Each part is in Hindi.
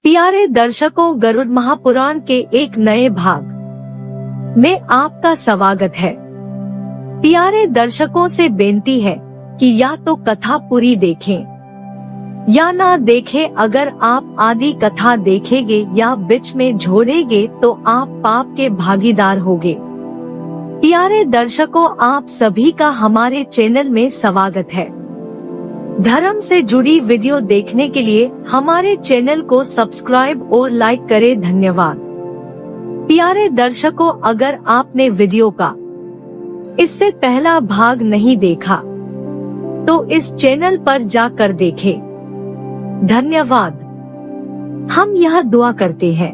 प्यारे दर्शकों, गरुड़ महापुराण के एक नए भाग में आपका स्वागत है। प्यारे दर्शकों से बेनती है कि या तो कथा पूरी देखें या ना देखें। अगर आप आधी कथा देखेंगे या बीच में छोड़ेंगे तो आप पाप के भागीदार होंगे। प्यारे दर्शकों, आप सभी का हमारे चैनल में स्वागत है। धर्म से जुड़ी वीडियो देखने के लिए हमारे चैनल को सब्सक्राइब और लाइक करें। धन्यवाद। प्यारे दर्शकों, अगर आपने वीडियो का इससे पहला भाग नहीं देखा तो इस चैनल पर जाकर देखें। धन्यवाद। हम यह दुआ करते हैं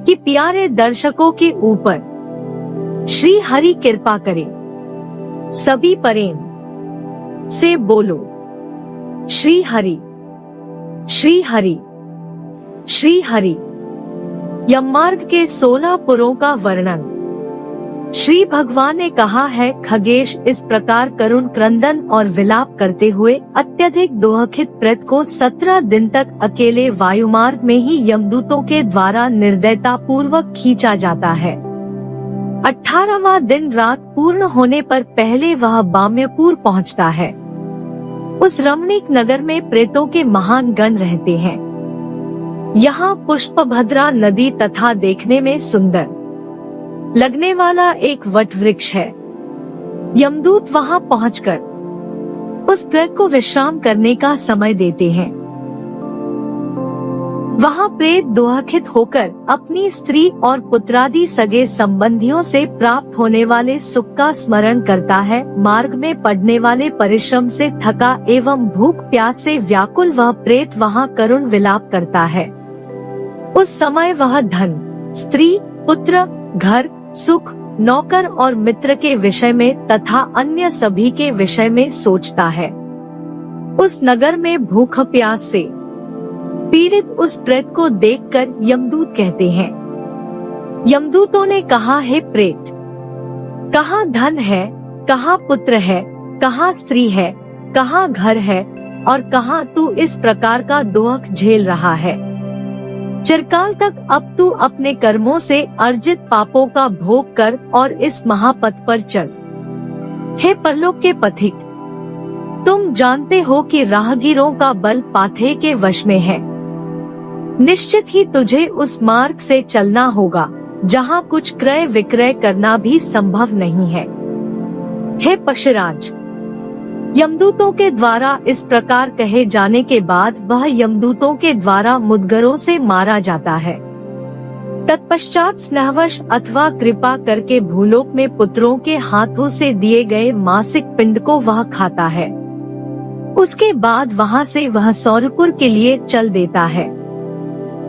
कि प्यारे दर्शकों के ऊपर श्री हरि कृपा करे। सभी प्रेम से बोलो श्री हरि, श्री हरि, श्री हरि। यम मार्ग के 16 पुरों का वर्णन। श्री भगवान ने कहा है, खगेश इस प्रकार करुण क्रंदन और विलाप करते हुए अत्यधिक दुखित प्रेत को 17 दिन तक अकेले वायुमार्ग में ही यमदूतों के द्वारा निर्दयता पूर्वक खींचा जाता है। 18वां दिन रात पूर्ण होने पर पहले वह बाम्यपुर पहुंचता है। उस रमणीक नगर में प्रेतों के महान गण रहते हैं। यहाँ पुष्पभद्रा नदी तथा देखने में सुंदर लगने वाला एक वट वृक्ष है। यमदूत वहाँ पहुंचकर उस प्रेत को विश्राम करने का समय देते हैं। वहाँ प्रेत दुखित होकर अपनी स्त्री और पुत्रादि सगे संबंधियों से प्राप्त होने वाले सुख का स्मरण करता है। मार्ग में पड़ने वाले परिश्रम से थका एवं भूख प्यास से व्याकुल वह प्रेत वहाँ करुण विलाप करता है। उस समय वह धन, स्त्री, पुत्र, घर, सुख, नौकर और मित्र के विषय में तथा अन्य सभी के विषय में सोचता है। उस नगर में भूख प्यास से पीड़ित उस प्रेत को देखकर यमदूत कहते हैं। यमदूतों ने कहा, हे प्रेत, कहाँ धन है, कहाँ पुत्र है, कहाँ स्त्री है, कहाँ घर है और कहाँ तू इस प्रकार का दुख झेल रहा है। चिरकाल तक अब तू अपने कर्मों से अर्जित पापों का भोग कर और इस महापथ पर चल। हे परलोक के पथिक, तुम जानते हो कि राहगीरों का बल पाथे के वश में है। निश्चित ही तुझे उस मार्ग से चलना होगा जहाँ कुछ क्रय विक्रय करना भी संभव नहीं है। हे पक्षराज, यमदूतों के द्वारा इस प्रकार कहे जाने के बाद वह यमदूतों के द्वारा मुद्गरों से मारा जाता है। तत्पश्चात स्नेहवश अथवा कृपा करके भूलोक में पुत्रों के हाथों से दिए गए मासिक पिंड को वह खाता है। उसके बाद वहाँ से वह सौरपुर के लिए चल देता है।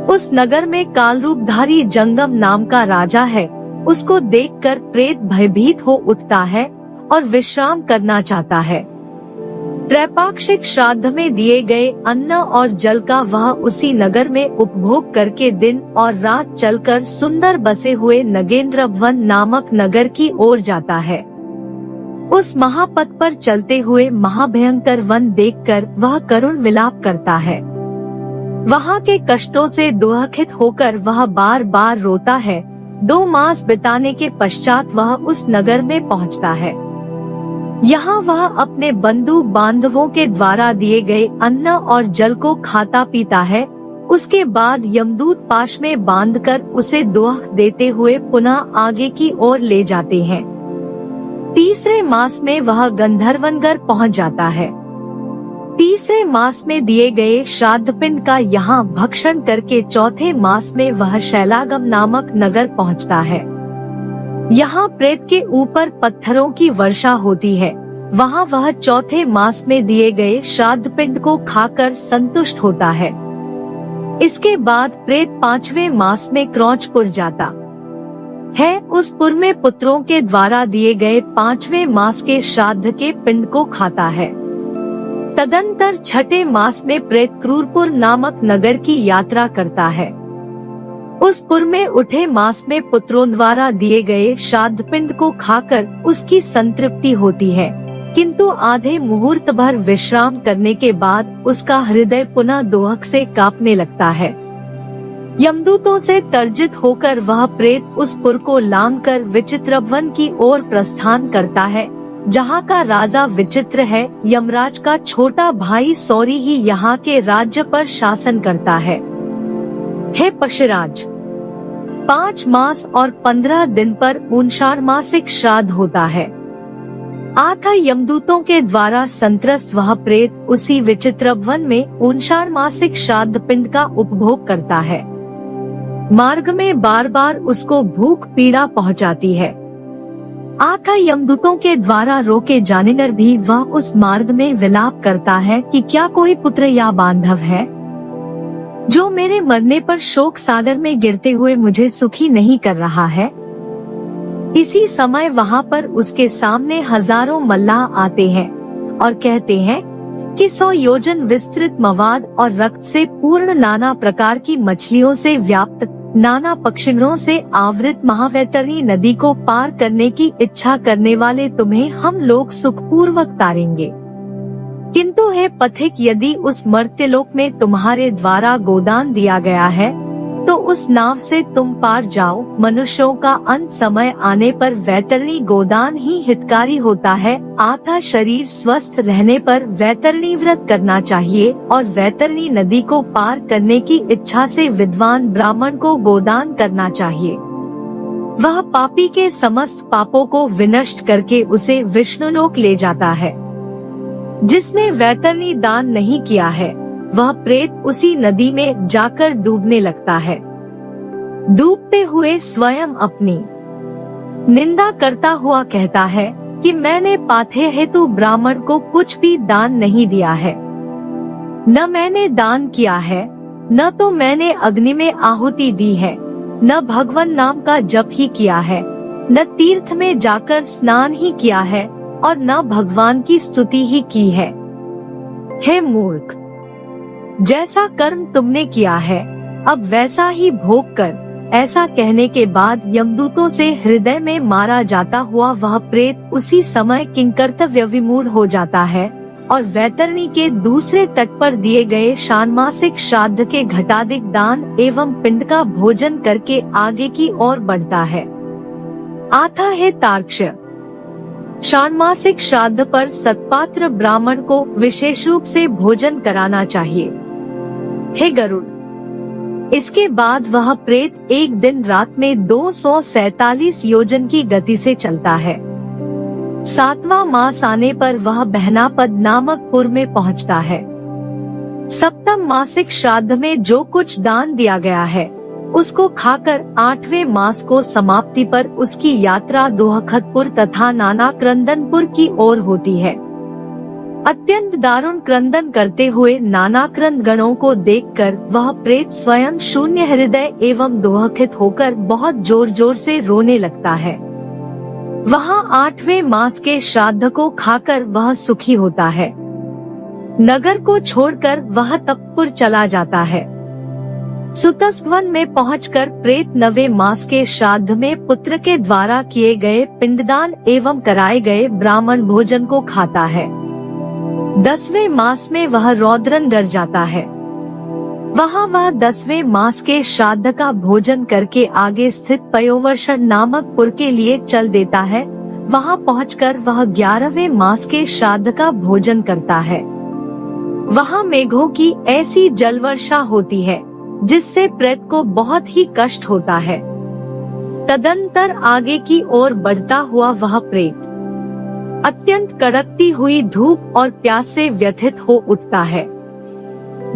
उस नगर में कालरूपधारी जंगम नाम का राजा है। उसको देखकर प्रेत भयभीत हो उठता है और विश्राम करना चाहता है। त्रैपाक्षिक श्राद्ध में दिए गए अन्न और जल का वह उसी नगर में उपभोग करके दिन और रात चलकर सुंदर बसे हुए नगेंद्र वन नामक नगर की ओर जाता है। उस महापथ पर चलते हुए महाभयंकर वन देखकर वह करुण विलाप करता है। वहाँ के कष्टों से दुखित होकर वह बार बार रोता है। 2 मास बिताने के पश्चात वह उस नगर में पहुँचता है। यहाँ वह अपने बंधु बांधवों के द्वारा दिए गए अन्न और जल को खाता पीता है। उसके बाद यमदूत पाश में बांधकर उसे दुख देते हुए पुनः आगे की ओर ले जाते हैं। 3रे मास में वह गंधर्वनगर पहुँच जाता है। 3रे मास में दिए गए श्राद्ध पिंड का यहाँ भक्षण करके 4थे मास में वह शैलागम नामक नगर पहुँचता है। यहाँ प्रेत के ऊपर पत्थरों की वर्षा होती है। वहाँ वह 4थे मास में दिए गए श्राद्ध पिंड को खाकर संतुष्ट होता है। इसके बाद प्रेत 5वें मास में क्रौचपुर जाता है। उस पुर में पुत्रों के द्वारा दिए गए 5वें मास के श्राद्ध के पिंड को खाता है। तदंतर 6ठे मास में प्रेत क्रूरपुर नामक नगर की यात्रा करता है। उस पुर में उठे मास में पुत्रों द्वारा दिए गए श्राद्ध पिंड को खाकर उसकी संतृप्ति होती है, किंतु आधे मुहूर्त भर विश्राम करने के बाद उसका हृदय पुनः दुख से कांपने लगता है। यमदूतों से तर्जित होकर वह प्रेत उस पुर को लांघकर विचित्रवन की ओर प्रस्थान करता है, जहाँ का राजा विचित्र है। यमराज का छोटा भाई सौरी ही यहाँ के राज्य पर शासन करता है। हे पक्षराज, 5 मास और 15 दिन पर ऊनषाणमासिक श्राद्ध होता है। आथा यमदूतों के द्वारा संत्रस्त वह प्रेत उसी विचित्रवन में ऊनषाणमासिक श्राद्ध पिंड का उपभोग करता है। मार्ग में बार बार उसको भूख पीड़ा पहुंचाती है। आथा यमदूतों के द्वारा रोके जाने पर भी वह उस मार्ग में विलाप करता है कि क्या कोई पुत्र या बांधव है जो मेरे मरने पर शोक सागर में गिरते हुए मुझे सुखी नहीं कर रहा है। इसी समय वहाँ पर उसके सामने हजारों मल्लाह आते हैं और कहते हैं कि 100 योजन विस्तृत मवाद और रक्त से पूर्ण नाना प्रकार की मछलियों से व्याप्त नाना पक्षियों से आवृत महावैतरणी नदी को पार करने की इच्छा करने वाले तुम्हें हम लोग सुखपूर्वक तारेंगे। किंतु हे पथिक, यदि उस मर्त्यलोक में तुम्हारे द्वारा गोदान दिया गया है तो उस नाव से तुम पार जाओ। मनुष्यों का अंत समय आने पर वैतरणी गोदान ही हितकारी होता है। आथा शरीर स्वस्थ रहने पर वैतरणी व्रत करना चाहिए और वैतरणी नदी को पार करने की इच्छा से विद्वान ब्राह्मण को गोदान करना चाहिए। वह पापी के समस्त पापों को विनष्ट करके उसे विष्णुलोक ले जाता है। जिसने वैतरणी दान नहीं किया है वह प्रेत उसी नदी में जाकर डूबने लगता है। डूबते हुए स्वयं अपनी निंदा करता हुआ कहता है कि मैंने पाथे हेतु ब्राह्मण को कुछ भी दान नहीं दिया है। न मैंने दान किया है, न तो मैंने अग्नि में आहुति दी है, न भगवान नाम का जप ही किया है, न तीर्थ में जाकर स्नान ही किया है और न भगवान की स्तुति ही की है। हे मूर्ख, जैसा कर्म तुमने किया है अब वैसा ही भोग कर। ऐसा कहने के बाद यमदूतों से हृदय में मारा जाता हुआ वह प्रेत उसी समय किंकर्तव्य विमूढ़ हो जाता है और वैतरणी के दूसरे तट पर दिए गए षाण्मासिक श्राद्ध के घटाधिक दान एवं पिंड का भोजन करके आगे की ओर बढ़ता है। आथा हे तार्क्ष, षाण्मासिक श्राद्ध पर सत्पात्र ब्राह्मण को विशेष रूप से भोजन कराना चाहिए। हे गरुड़, इसके बाद वह प्रेत एक दिन रात में 247 योजन की गति से चलता है। 7वां मास आने पर वह बहनापद नामक पुर में पहुंचता है। 7वें मासिक श्राद्ध में जो कुछ दान दिया गया है उसको खाकर 8वें मास को समाप्ति पर उसकी यात्रा दोहखतपुर तथा नाना क्रंदनपुर की ओर होती है। अत्यंत दारुण क्रंदन करते हुए नाना क्रंद गणों को देखकर वह प्रेत स्वयं शून्य हृदय एवं दोहखित होकर बहुत जोर जोर से रोने लगता है। वहाँ 8वें मास के श्राद्ध को खाकर वह सुखी होता है। नगर को छोड़कर वह तपपुर चला जाता है। सुतस्वन में पहुंचकर प्रेत 9वें मास के श्राद्ध में पुत्र के द्वारा किए गए पिंडदान एवं कराए गए ब्राह्मण भोजन को खाता है। 10वें मास में वह रौद्रन डर जाता है। वहाँ वह 10वें मास के श्राद्ध का भोजन करके आगे स्थित पयोवर्षण नामक पुर के लिए चल देता है। वहाँ पहुंचकर वह 11वें मास के श्राद्ध का भोजन करता है। वहाँ मेघों की ऐसी जलवर्षा होती है जिससे प्रेत को बहुत ही कष्ट होता है। तदंतर आगे की ओर बढ़ता हुआ वह प्रेत अत्यंत कड़कती हुई धूप और प्यास से व्यथित हो उठता है।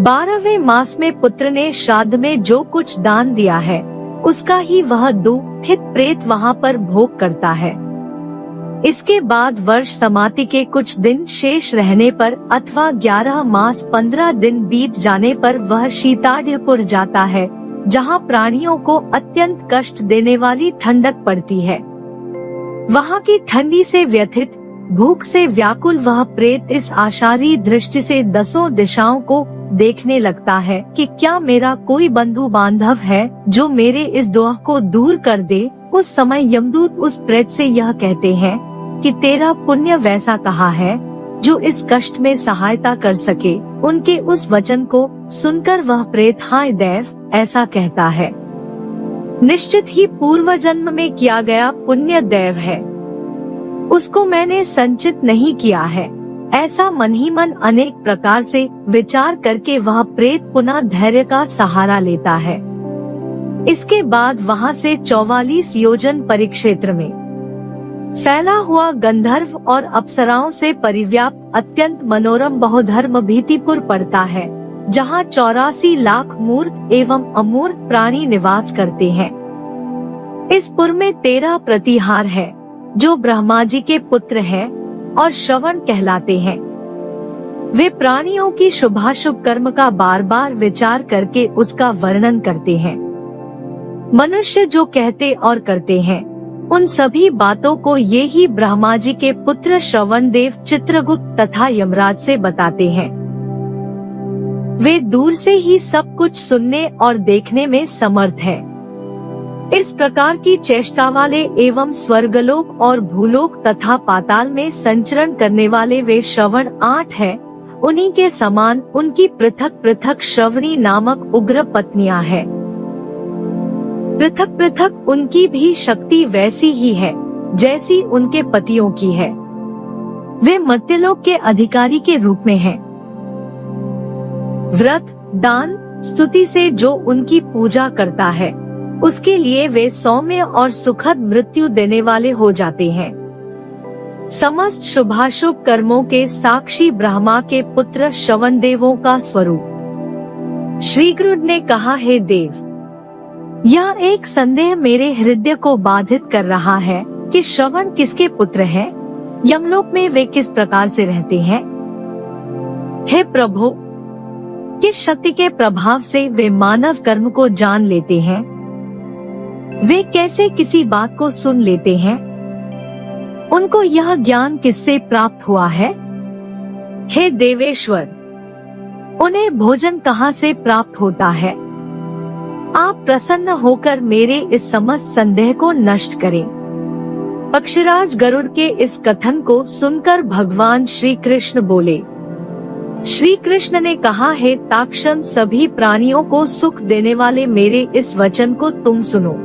12वें मास में पुत्र ने श्राद्ध में जो कुछ दान दिया है उसका ही वह दुखित प्रेत वहाँ पर भोग करता है। इसके बाद वर्ष समाप्ति के कुछ दिन शेष रहने पर अथवा 11 मास 15 दिन बीत जाने पर वह शीताढ़पुर जाता है, जहाँ प्राणियों को अत्यंत कष्ट देने वाली ठंडक पड़ती है। वहाँ की ठंडी से व्यथित, भूख से व्याकुल वह प्रेत इस आशारी दृष्टि से 10 दिशाओं को देखने लगता है कि क्या मेरा कोई बंधु बांधव है जो मेरे इस दोह को दूर कर दे। उस समय यमदूत उस प्रेत से यह कहते हैं कि तेरा पुण्य वैसा कहा है जो इस कष्ट में सहायता कर सके। उनके उस वचन को सुनकर वह प्रेत हाय देव ऐसा कहता है, निश्चित ही पूर्व जन्म में किया गया पुण्य दैव है, उसको मैंने संचित नहीं किया है। ऐसा मन ही मन अनेक प्रकार से विचार करके वह प्रेत पुनः धैर्य का सहारा लेता है। इसके बाद वहां से 44 योजन परिक्षेत्र में फैला हुआ गंधर्व और अप्सराओं से परिव्याप्त अत्यंत मनोरम बहुधर्म भीतिपुर पड़ता है, जहां 84 लाख मूर्त एवं अमूर्त प्राणी निवास करते हैं। इस पुर में 13 प्रतिहार है, जो ब्रह्मा जी के पुत्र हैं और श्रवण कहलाते हैं। वे प्राणियों की शुभाशुभ कर्म का बार बार विचार करके उसका वर्णन करते हैं। मनुष्य जो कहते और करते हैं, उन सभी बातों को ये ही ब्रह्मा जी के पुत्र श्रवण देव चित्रगुप्त तथा यमराज से बताते हैं। वे दूर से ही सब कुछ सुनने और देखने में समर्थ है। इस प्रकार की चेष्टा वाले एवं स्वर्गलोक और भूलोक तथा पाताल में संचरण करने वाले वे श्रवण 8 है। उन्हीं के समान उनकी पृथक पृथक श्रवणी नामक उग्र पत्नियां हैं। पृथक पृथक उनकी भी शक्ति वैसी ही है जैसी उनके पतियों की है। वे मर्त्यलोक के अधिकारी के रूप में हैं। व्रत, दान, स्तुति से जो उनकी पूजा करता है, उसके लिए वे सौम्य और सुखद मृत्यु देने वाले हो जाते हैं। समस्त शुभाशुभ कर्मों के साक्षी ब्रह्मा के पुत्र श्रवण देवों का स्वरूप। श्री गुरु ने कहा, हे देव, यह एक संदेह मेरे हृदय को बाधित कर रहा है कि श्रवण किसके पुत्र हैं? यमलोक में वे किस प्रकार से रहते हैं? हे प्रभु, किस शक्ति के प्रभाव से वे मानव कर्म को जान लेते हैं? वे कैसे किसी बात को सुन लेते हैं? उनको यह ज्ञान किससे प्राप्त हुआ है? हे देवेश्वर, उन्हें भोजन कहाँ से प्राप्त होता है? आप प्रसन्न होकर मेरे इस समस्त संदेह को नष्ट करें। पक्षीराज गरुड़ के इस कथन को सुनकर भगवान श्री कृष्ण बोले। श्री कृष्ण ने कहा, हे ताक्षण, सभी प्राणियों को सुख देने वाले मेरे इस वचन को तुम सुनो।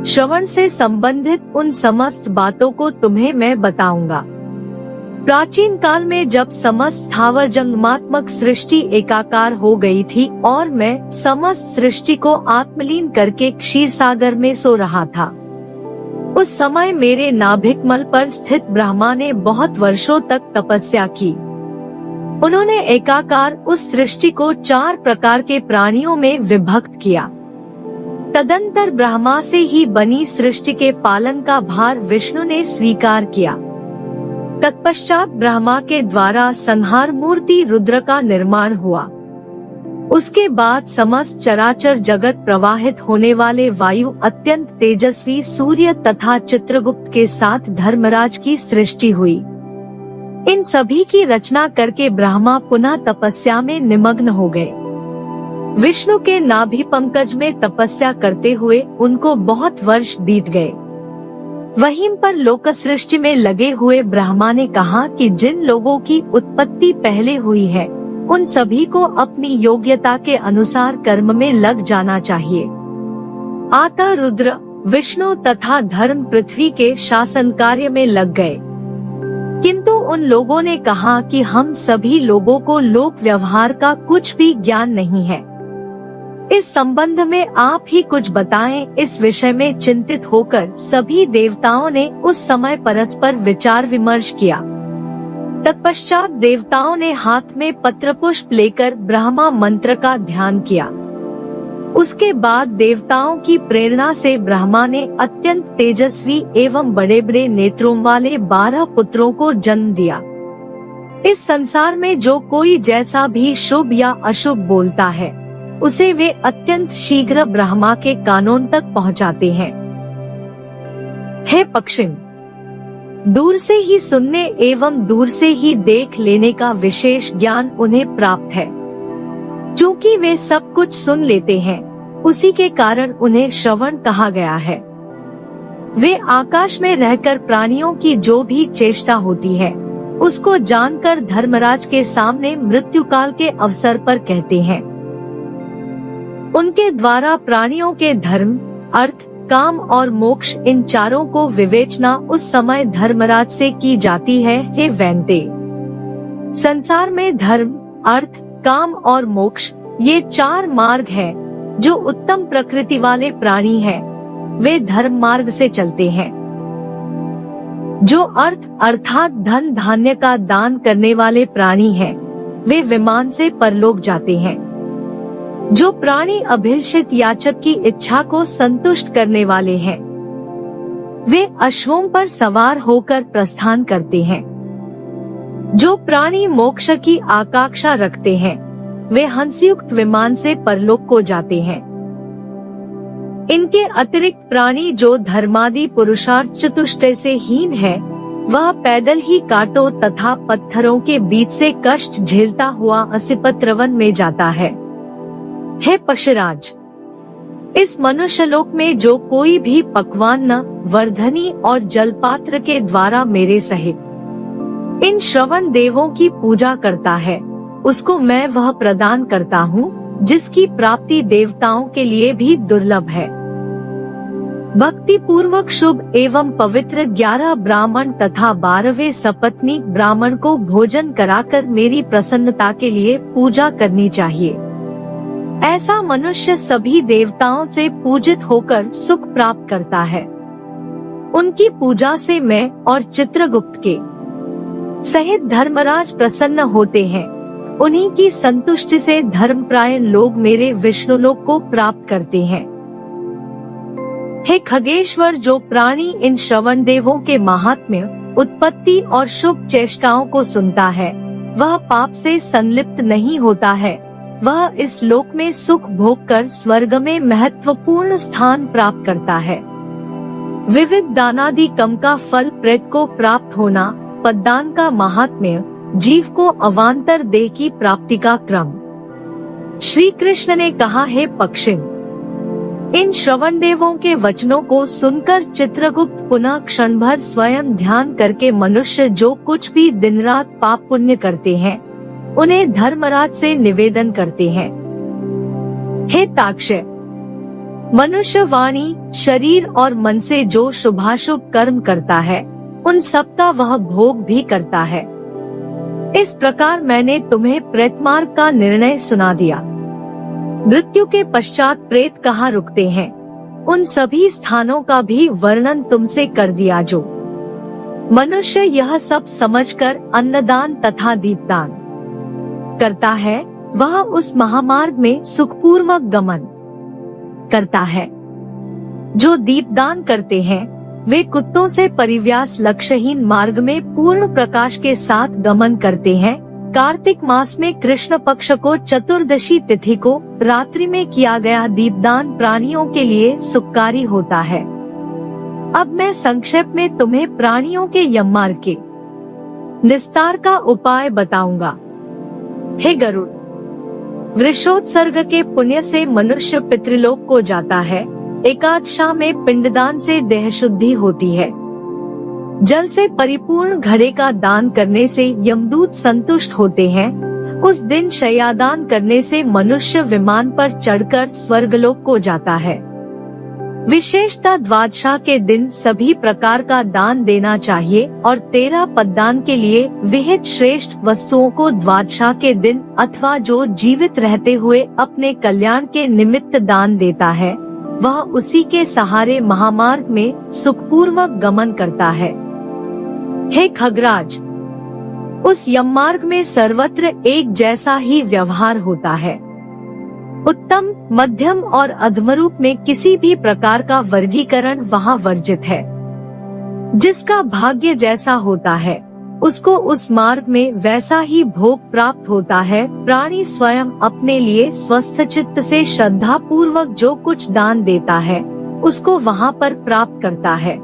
श्रवण से संबंधित उन समस्त बातों को तुम्हें मैं बताऊंगा। प्राचीन काल में जब समस्त स्थावर जंगमात्मक सृष्टि एकाकार हो गई थी और मैं समस्त सृष्टि को आत्मलीन करके क्षीर सागर में सो रहा था, उस समय मेरे नाभिकमल पर स्थित ब्रह्मा ने बहुत वर्षों तक तपस्या की। उन्होंने एकाकार उस सृष्टि को 4 प्रकार के प्राणियों में विभक्त किया। तदंतर ब्रह्मा से ही बनी सृष्टि के पालन का भार विष्णु ने स्वीकार किया। तत्पश्चात ब्रह्मा के द्वारा संहार मूर्ति रुद्र का निर्माण हुआ। उसके बाद समस्त चराचर जगत प्रवाहित होने वाले वायु, अत्यंत तेजस्वी सूर्य तथा चित्रगुप्त के साथ धर्मराज की सृष्टि हुई। इन सभी की रचना करके ब्रह्मा पुनः तपस्या में निमग्न हो गए। विष्णु के नाभि पंकज में तपस्या करते हुए उनको बहुत वर्ष बीत गए। वहीं पर लोक सृष्टि में लगे हुए ब्रह्मा ने कहा कि जिन लोगों की उत्पत्ति पहले हुई है, उन सभी को अपनी योग्यता के अनुसार कर्म में लग जाना चाहिए। अतः रुद्र, विष्णु तथा धर्म पृथ्वी के शासन कार्य में लग गए। किंतु उन लोगों ने कहा कि हम सभी लोगों को लोक व्यवहार का कुछ भी ज्ञान नहीं है। इस संबंध में आप ही कुछ बताएं। इस विषय में चिंतित होकर सभी देवताओं ने उस समय परस्पर विचार विमर्श किया। तत्पश्चात देवताओं ने हाथ में पत्र पुष्प लेकर ब्रह्मा मंत्र का ध्यान किया। उसके बाद देवताओं की प्रेरणा से ब्रह्मा ने अत्यंत तेजस्वी एवं बड़े बड़े नेत्रों वाले 12 पुत्रों को जन्म दिया। इस संसार में जो कोई जैसा भी शुभ या अशुभ बोलता है, उसे वे अत्यंत शीघ्र ब्रह्मा के कानों तक पहुंचाते हैं। हे पक्षिण, दूर से ही सुनने एवं दूर से ही देख लेने का विशेष ज्ञान उन्हें प्राप्त है। चूँकि वे सब कुछ सुन लेते हैं, उसी के कारण उन्हें श्रवण कहा गया है। वे आकाश में रहकर प्राणियों की जो भी चेष्टा होती है, उसको जानकर धर्मराज के सामने मृत्यु काल के अवसर पर कहते हैं। उनके द्वारा प्राणियों के धर्म, अर्थ, काम और मोक्ष इन चारों को विवेचना उस समय धर्मराज से की जाती है। हे वैन्ते, संसार में धर्म, अर्थ, काम और मोक्ष ये 4 मार्ग हैं। जो उत्तम प्रकृति वाले प्राणी हैं, वे धर्म मार्ग से चलते हैं। जो अर्थ अर्थात धन धान्य का दान करने वाले प्राणी हैं, वे विमान से परलोक जाते हैं। जो प्राणी अभिलषित याचक की इच्छा को संतुष्ट करने वाले हैं, वे अश्वों पर सवार होकर प्रस्थान करते हैं। जो प्राणी मोक्ष की आकांक्षा रखते हैं, वे हंसयुक्त विमान से परलोक को जाते हैं। इनके अतिरिक्त प्राणी जो धर्मादि पुरुषार्थ चतुष्टय से हीन है, वह पैदल ही कांटों तथा पत्थरों के बीच से कष्ट झेलता हुआ असिपत्रवन में जाता है। हे पक्षराज, इस मनुष्यलोक में जो कोई भी पकवान न वर्धनी और जलपात्र के द्वारा मेरे सहित इन श्रवण देवों की पूजा करता है, उसको मैं वह प्रदान करता हूँ जिसकी प्राप्ति देवताओं के लिए भी दुर्लभ है। भक्ति पूर्वक शुभ एवं पवित्र 11 ब्राह्मण तथा 12वें सपत्नीक ब्राह्मण को भोजन कराकर मेरी प्रसन्नता के लिए पूजा करनी चाहिए। ऐसा मनुष्य सभी देवताओं से पूजित होकर सुख प्राप्त करता है। उनकी पूजा से मैं और चित्रगुप्त के सहित धर्मराज प्रसन्न होते हैं। उन्हीं की संतुष्टि से धर्मप्रायण लोग मेरे विष्णुलोक को प्राप्त करते हैं। हे खगेश्वर, जो प्राणी इन श्रवण देवों के महात्म्य, उत्पत्ति और शुभ चेष्टाओं को सुनता है, वह पाप से संलिप्त नहीं होता है। वह इस लोक में सुख भोग कर स्वर्ग में महत्वपूर्ण स्थान प्राप्त करता है। विविध दानादि कम का फल प्रेत को प्राप्त होना, पद्दान का महात्म्य, जीव को अवान्तर देह की प्राप्ति का क्रम। श्री कृष्ण ने कहा, हे पक्षिण, इन श्रवण देवों के वचनों को सुनकर चित्रगुप्त पुनः क्षण भर स्वयं ध्यान करके मनुष्य जो कुछ भी दिन रात पाप पुण्य करते हैं, उन्हें धर्मराज से निवेदन करते हैं। हे ताक्षय, मनुष्य वाणी, शरीर और मन से जो शुभाशुभ कर्म करता है, उन सबका वह भोग भी करता है। इस प्रकार मैंने तुम्हें प्रेतमार्ग का निर्णय सुना दिया। मृत्यु के पश्चात प्रेत कहाँ रुकते हैं, उन सभी स्थानों का भी वर्णन तुमसे कर दिया। जो मनुष्य यह सब समझकर अन्नदान तथा दीपदान करता है, वह उस महामार्ग में सुखपूर्वक गमन करता है। जो दीपदान करते हैं, वे कुत्तों से परिव्यास लक्ष्यहीन मार्ग में पूर्ण प्रकाश के साथ गमन करते हैं। कार्तिक मास में कृष्ण पक्ष को चतुर्दशी तिथि को रात्रि में किया गया दीपदान प्राणियों के लिए सुखकारी होता है। अब मैं संक्षेप में तुम्हें प्राणियों के यममार्ग के निस्तार का उपाय बताऊंगा। हे गरुड़, वृषोत्सर्ग के पुण्य से मनुष्य पितृलोक को जाता है। एकादशा में पिंडदान से देह शुद्धि होती है। जल से परिपूर्ण घड़े का दान करने से यमदूत संतुष्ट होते हैं। उस दिन शय्यादान करने से मनुष्य विमान पर चढ़कर स्वर्गलोक को जाता है। विशेषतः द्वादशा के दिन सभी प्रकार का दान देना चाहिए और 13 पद्दान के लिए विहित श्रेष्ठ वस्तुओं को द्वादशा के दिन अथवा जो जीवित रहते हुए अपने कल्याण के निमित्त दान देता है, वह उसी के सहारे महामार्ग में सुखपूर्वक गमन करता है। हे खगराज, उस यममार्ग में सर्वत्र एक जैसा ही व्यवहार होता है। उत्तम, मध्यम और अधमरूप में किसी भी प्रकार का वर्गीकरण वहाँ वर्जित है। जिसका भाग्य जैसा होता है, उसको उस मार्ग में वैसा ही भोग प्राप्त होता है। प्राणी स्वयं अपने लिए स्वस्थ चित्त से श्रद्धा पूर्वक जो कुछ दान देता है, उसको वहाँ पर प्राप्त करता है।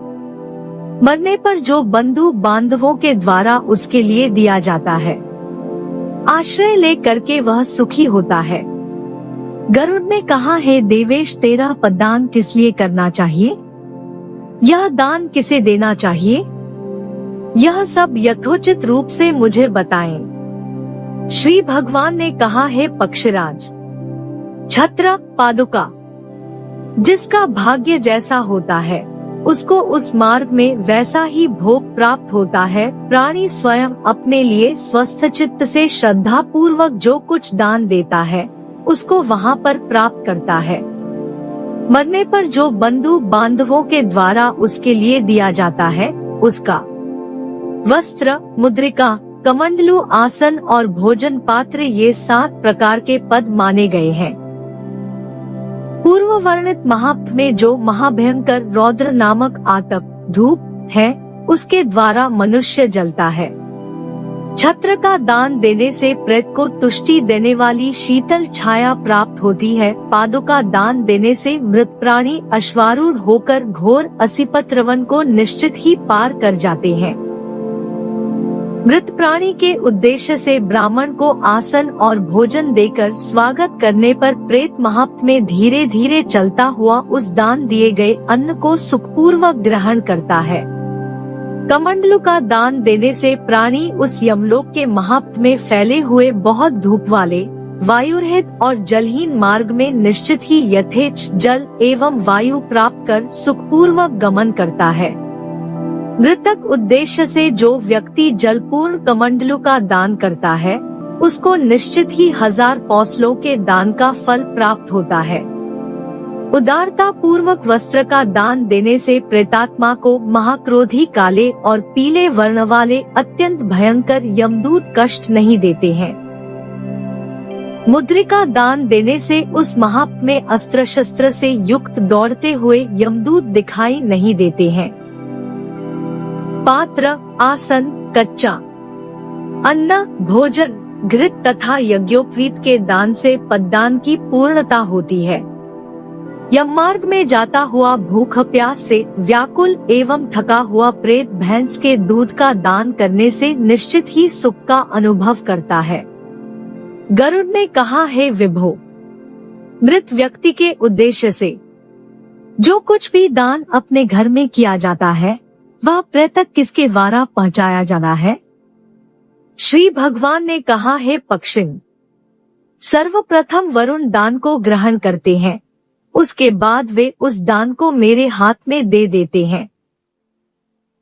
मरने पर जो बंधु बांधवों के द्वारा उसके लिए दिया जाता है, आश्रय ले करके वह सुखी होता है। गरुड़ ने कहा, हे देवेश, 13 पद्दान किस लिए करना चाहिए? यह दान किसे देना चाहिए? यह सब यथोचित रूप से मुझे बताएं। श्री भगवान ने कहा, हे पक्षराज, छत्र पादुका। जिसका भाग्य जैसा होता है उसको उस मार्ग में वैसा ही भोग प्राप्त होता है। प्राणी स्वयं अपने लिए स्वस्थ चित्त से श्रद्धा पूर्वक जो कुछ दान देता है उसको वहाँ पर प्राप्त करता है। मरने पर जो बंधु बांधवों के द्वारा उसके लिए दिया जाता है उसका वस्त्र, मुद्रिका, कमंडलू, आसन और भोजन पात्र ये 7 प्रकार के पद माने गए हैं। पूर्व वर्णित महाप में जो महाभयंकर रौद्र नामक आतप धूप है उसके द्वारा मनुष्य जलता है। छत्र का दान देने से प्रेत को तुष्टि देने वाली शीतल छाया प्राप्त होती है। पादुका दान देने से मृत प्राणी अश्वारूढ़ होकर घोर असिपत्रवन को निश्चित ही पार कर जाते हैं। मृत प्राणी के उद्देश्य से ब्राह्मण को आसन और भोजन देकर स्वागत करने पर प्रेत महाप में धीरे धीरे चलता हुआ उस दान दिए गए अन्न को सुखपूर्वक ग्रहण करता है। कमंडलू का दान देने से प्राणी उस यमलोक के महाप में फैले हुए बहुत धूप वाले, वायुरहित और जलहीन मार्ग में निश्चित ही यथेच्छ जल एवं वायु प्राप्त कर सुखपूर्वक गमन करता है। मृतक उद्देश्य से जो व्यक्ति जलपूर्ण कमंडलू का दान करता है उसको निश्चित ही 1000 पौसलों के दान का फल प्राप्त होता है। उदारता पूर्वक वस्त्र का दान देने से प्रेतात्मा को महाक्रोधी काले और पीले वर्ण वाले अत्यंत भयंकर यमदूत कष्ट नहीं देते हैं। मुद्रिका दान देने से उस महाप में अस्त्र शस्त्र से युक्त दौड़ते हुए यमदूत दिखाई नहीं देते हैं। पात्र, आसन, कच्चा अन्न, भोजन, घृत तथा यज्ञोपवीत के दान से पददान की पूर्णता होती है। यम मार्ग में जाता हुआ भूख प्यास से व्याकुल एवं थका हुआ प्रेत भैंस के दूध का दान करने से निश्चित ही सुख का अनुभव करता है। गरुड़ ने कहा, हे विभो, मृत व्यक्ति के उद्देश्य से जो कुछ भी दान अपने घर में किया जाता है वह प्रेतक किसके द्वारा पहुंचाया जाना है? श्री भगवान ने कहा, हे पक्षिण, सर्वप्रथम वरुण दान को ग्रहण करते हैं, उसके बाद वे उस दान को मेरे हाथ में दे देते हैं।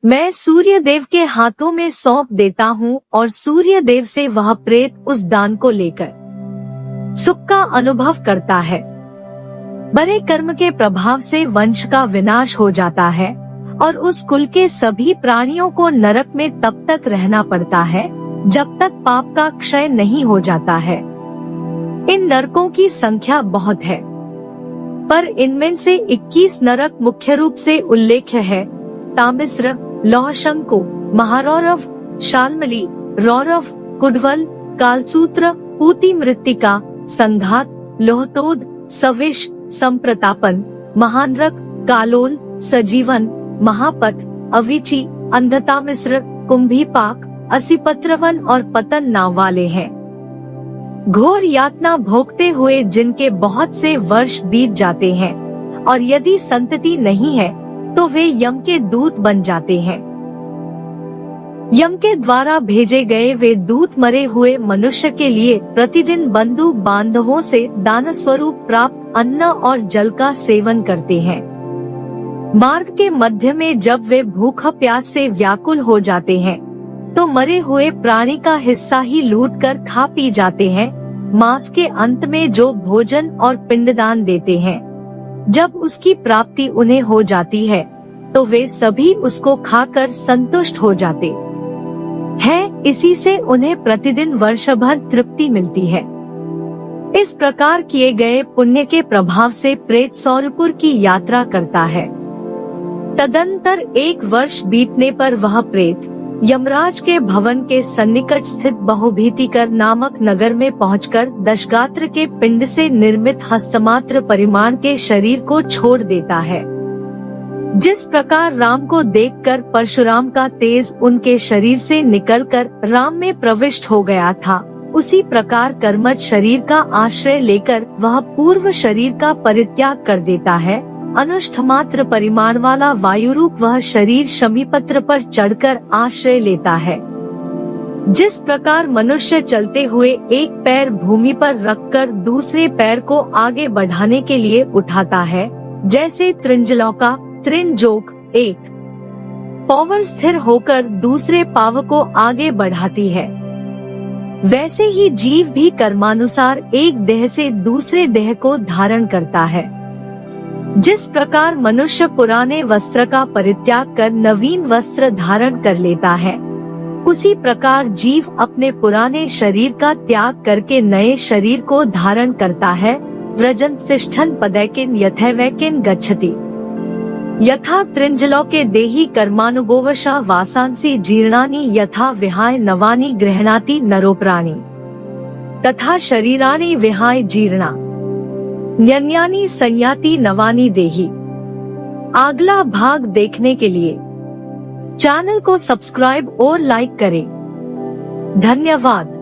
मैं सूर्य देव के हाथों में सौंप देता हूँ और सूर्य देव से वह प्रेत उस दान को लेकर सुख का अनुभव करता है। बड़े कर्म के प्रभाव से वंश का विनाश हो जाता है और उस कुल के सभी प्राणियों को नरक में तब तक रहना पड़ता है जब तक पाप का क्षय नहीं हो जाता है। इन नरकों की संख्या बहुत है, पर इनमें से 21 नरक मुख्य रूप से उल्लेख्य है। तामिस्र, लौहशंको, महारौरव, शाल्मली, रौरव, कुडवल, कालसूत्र, पूती मृत्तिका, संघात, लोहतोद, सविश, संप्रतापन, महानरक, कालोल, सजीवन, महापथ, अविची, अंधतामिस्र, कुंभीपाक, असिपत्रवन और पतन नाव वाले हैं। घोर यातना भोगते हुए जिनके बहुत से वर्ष बीत जाते हैं और यदि संतति नहीं है तो वे यम के दूत बन जाते हैं। यम के द्वारा भेजे गए वे दूत मरे हुए मनुष्य के लिए प्रतिदिन बंधु बांधवों से दान स्वरूप प्राप्त अन्न और जल का सेवन करते हैं। मार्ग के मध्य में जब वे भूख प्यास से व्याकुल हो जाते हैं तो मरे हुए प्राणी का हिस्सा ही लूट कर खा पी जाते हैं। मास के अंत में जो भोजन और पिंडदान देते हैं, जब उसकी प्राप्ति उन्हें हो जाती है तो वे सभी उसको खाकर संतुष्ट हो जाते हैं। इसी से उन्हें प्रतिदिन वर्ष भर तृप्ति मिलती है। इस प्रकार किए गए पुण्य के प्रभाव से प्रेत सौरपुर की यात्रा करता है। तदंतर 1 वर्ष बीतने पर वह प्रेत यमराज के भवन के सन्निकट स्थित बहुभीतिकर नामक नगर में पहुंचकर दशगात्र के पिंड से निर्मित हस्तमात्र परिमाण के शरीर को छोड़ देता है। जिस प्रकार राम को देखकर परशुराम का तेज उनके शरीर से निकलकर राम में प्रविष्ट हो गया था, उसी प्रकार कर्मज शरीर का आश्रय लेकर वह पूर्व शरीर का परित्याग कर देता है। अनुष्ठ मात्र परिमाण वाला वायु रूप वह शरीर शमीपत्र पर चढ़कर आश्रय लेता है। जिस प्रकार मनुष्य चलते हुए एक पैर भूमि पर रखकर दूसरे पैर को आगे बढ़ाने के लिए उठाता है, जैसे त्रिंजलौका त्रिंजोक एक पावर स्थिर होकर दूसरे पाव को आगे बढ़ाती है, वैसे ही जीव भी कर्मानुसार एक देह से दूसरे देह को धारण करता है। जिस प्रकार मनुष्य पुराने वस्त्र का परित्याग कर नवीन वस्त्र धारण कर लेता है, उसी प्रकार जीव अपने पुराने शरीर का त्याग करके नए शरीर को धारण करता है। व्रजन तिष्ठन् पदैकिन यथैवैकिन गच्छति यथा त्रिंजलौके देहि कर्मानुगोवशा वासांसि जीर्णानि यथा विहाय नवानि गृह्णाति नरोप्राणि तथा शरीराणि विहाय जीर्णा न्यन्यानि संयाति नवानि देहि। अगला भाग देखने के लिए चैनल को सब्सक्राइब और लाइक करें। धन्यवाद।